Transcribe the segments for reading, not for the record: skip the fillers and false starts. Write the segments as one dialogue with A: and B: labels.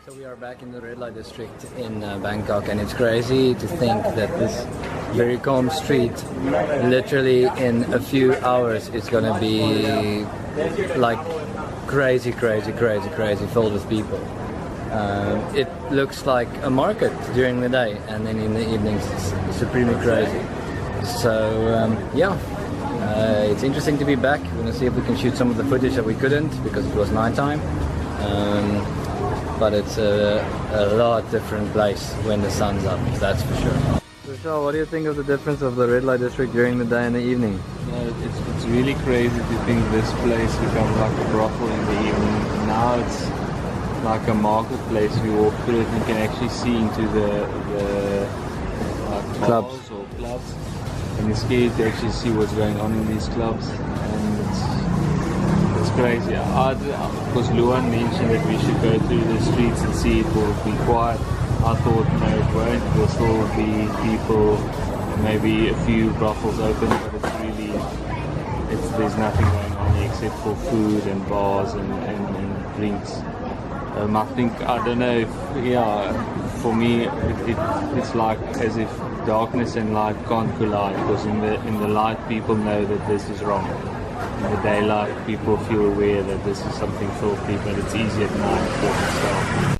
A: So we are back in the red light district in Bangkok, and it's crazy to think that this very calm street, literally in a few hours, it's gonna be like crazy filled with people. It looks like a market during the day, and then in the evenings it's supremely crazy. So yeah, it's interesting to be back. We're gonna see if we can shoot some of the footage that we couldn't because it was nighttime. But it's a lot different place when the sun's up, that's for sure. Vishal, what do you think of the difference of the red light district during the day and the evening?
B: It's really crazy to think this place becomes like a brothel in the evening. Now it's like a marketplace. You walk through it and you can actually see into the like
A: clubs
B: bars or clubs, and it's scary to actually see what's going on in these clubs, and it's crazy. Because Luan mentioned that we should go through the streets and see it will be quiet. I thought no, it won't. There'll still be people, maybe a few brothels open, but there's nothing going on here except for food and bars and drinks. I don't know if, for me it's like as if darkness and light can't collide, because in the light people know that this is wrong. In the daylight people feel aware that this is something filthy, but it's easy at night for itself.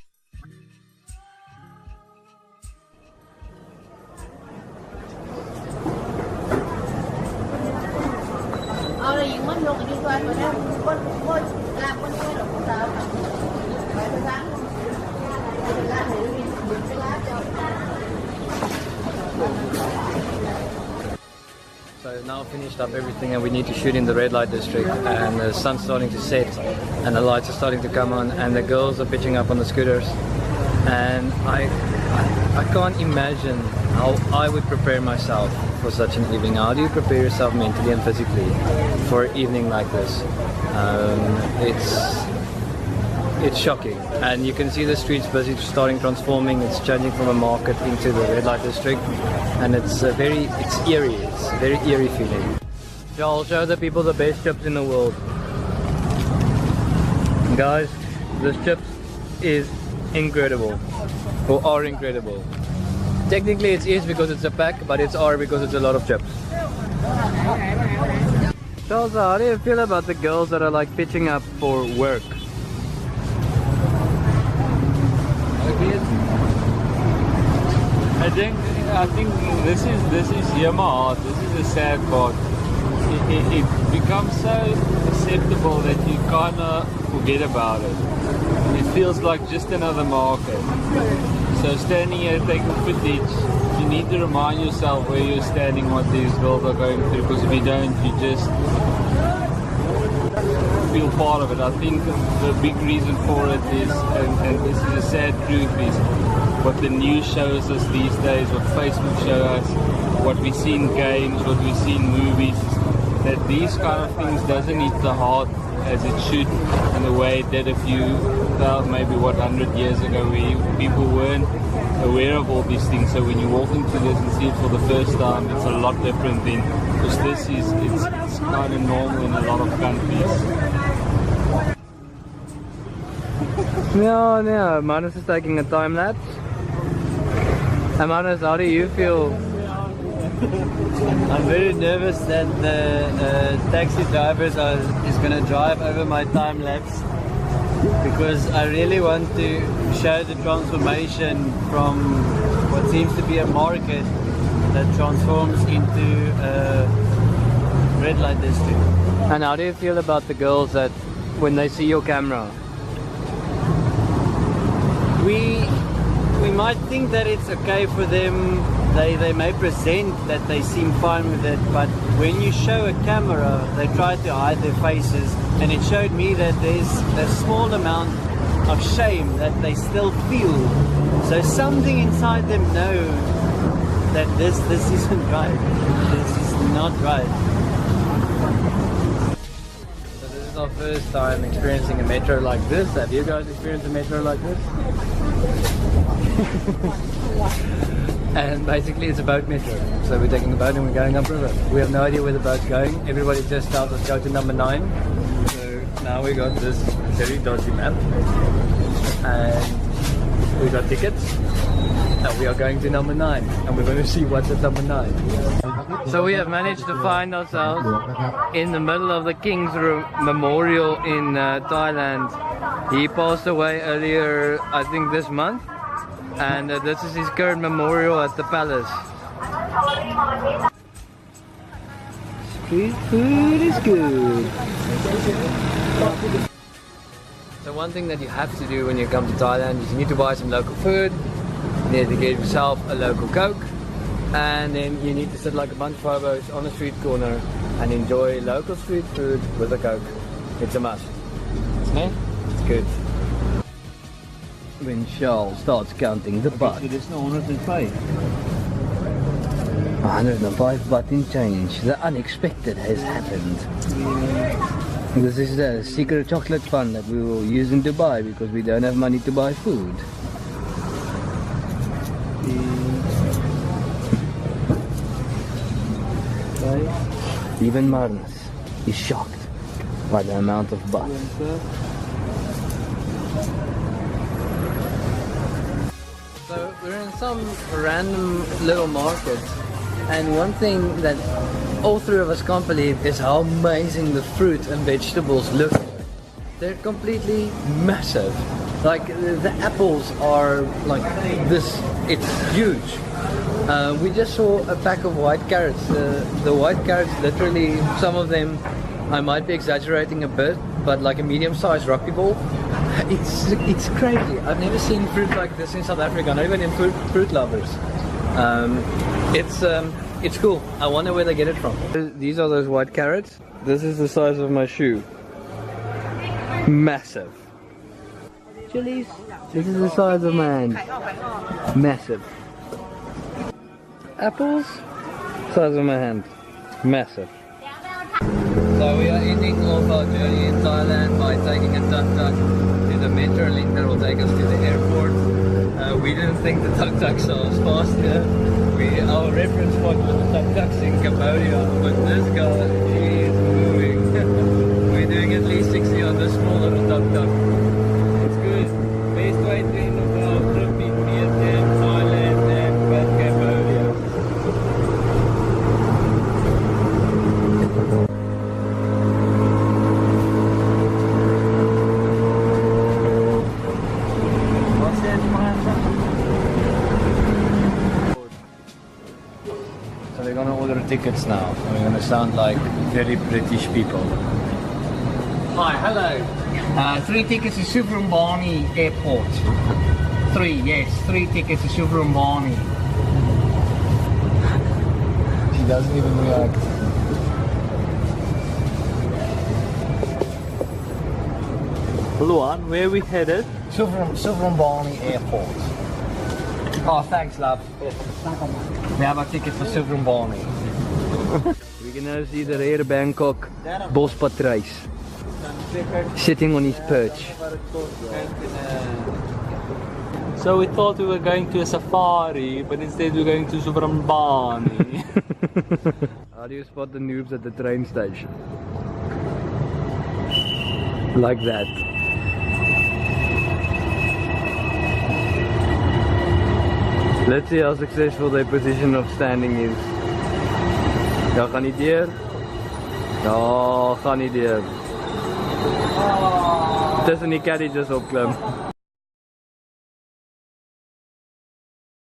A: So now finished up everything, and we need to shoot in the red light district, and the sun's starting to set and the lights are starting to come on, and the girls are pitching up on the scooters, and I can't imagine how I would prepare myself for such an evening. How do you prepare yourself mentally and physically for an evening like this? It's shocking, and you can see the streets busy starting transforming. It's changing from a market into the red light district, and it's eerie. It's a very eerie feeling. I'll show the people the best chips in the world. Guys, this chips is incredible, or are incredible. Technically it is because it's a pack, but it's R because it's a lot of chips. Charles, how do you feel about the girls that are like pitching up for work?
B: I think this is Yamaha. This is the sad part. It becomes so acceptable that you kind of forget about it. It feels like just another market. So standing here taking footage, you need to remind yourself where you're standing, what these girls are going through, because if you don't, you just feel part of it. I think the big reason for it is, and this is a sad truth, is what the news shows us these days, what Facebook shows us, what we see in games, what we see in movies, that these kind of things doesn't hit the heart as it should in the way it did a few, maybe 100 years ago, where people weren't aware of all these things. So when you walk into this and see it for the first time, it's a lot different than, because it's kind of normal in a lot of countries.
A: No, Manus is taking a time lapse. And Manus, how do you feel?
C: I'm very nervous that the taxi drivers is going to drive over my time lapse, because I really want to show the transformation from what seems to be a market that transforms into a red light district.
A: And how do you feel about the girls that when they see your camera?
C: We might think that it's okay for them. They may present that they seem fine with it, but when you show a camera, they try to hide their faces, and it showed me that there's a small amount of shame that they still feel. So something inside them know that this isn't right. This is not right.
A: So this is our first time experiencing a metro like this. Have you guys experienced a metro like this? And basically it's a boat metro. So we're taking a boat and we're going upriver. We have no idea where the boat's going. Everybody just tells us go to number 9. So now we got this very dodgy map. And We got tickets. And we are going to number 9. And we're going to see what's at number 9. So we have managed to find ourselves in the middle of the King's Memorial in Thailand. He passed away earlier, I think this month. And this is his current memorial at the palace. Street food is good. So one thing that you have to do when you come to Thailand is you need to buy some local food. You need to get yourself a local Coke. And then you need to sit like a bunch of hobos on a street corner and enjoy local street food with a Coke. It's a must. Okay? It's good. When Charles starts counting the baht.
C: So there's no 105.
A: 105 baht in change. The unexpected has happened. This is the secret chocolate fund that we will use in Dubai because we don't have money to buy food. Even Marnus is shocked by the amount of baht. So we're in some random little market, and one thing that all three of us can't believe is how amazing the fruit and vegetables look. They're completely massive. Like the apples are like this, it's huge. We just saw a pack of white carrots. The white carrots, literally, some of them, I might be exaggerating a bit, but like a medium-sized rugby ball. It's crazy. I've never seen fruit like this in South Africa, not even in fruit lovers. It's cool. I wonder where they get it from. These are those white carrots. This is the size of my shoe. Massive. Chilies. This is the size of my hand. Massive. Apples. Size of my hand. Massive. So we are ending off our journey in Thailand by taking a tuk-tuk to the metro link that will take us to the airport. We didn't think the tuk-tuks are as fast here. Our reference spot was the tuk-tuks in Cambodia, but this guy is moving. We're doing at least 60 on this small little tuk-tuk. It's good. Best way to end of our trip in Vietnam, Thailand and Cambodia. So we're gonna order tickets now. We're gonna sound like very British people. Hi, hello. 3 tickets to Suvarnabhumi Airport. 3, yes, 3 tickets to Suvarnabhumi. She doesn't even react.
C: Luan, where we headed?
A: Suvarnabhumi Airport. Oh, thanks, love. We have a ticket for Suvarnabhumi. We can now see the rare Bangkok bospatrijs sitting on his perch.
B: So we thought we were going to a safari, but instead we're going to Suvarnabhumi.
A: How do you spot the noobs at the train station? Like that. Let's see how successful their position of standing is. Ja, gaan nie deur. Ja, gaan nie deur. Tussen die carriages opklim.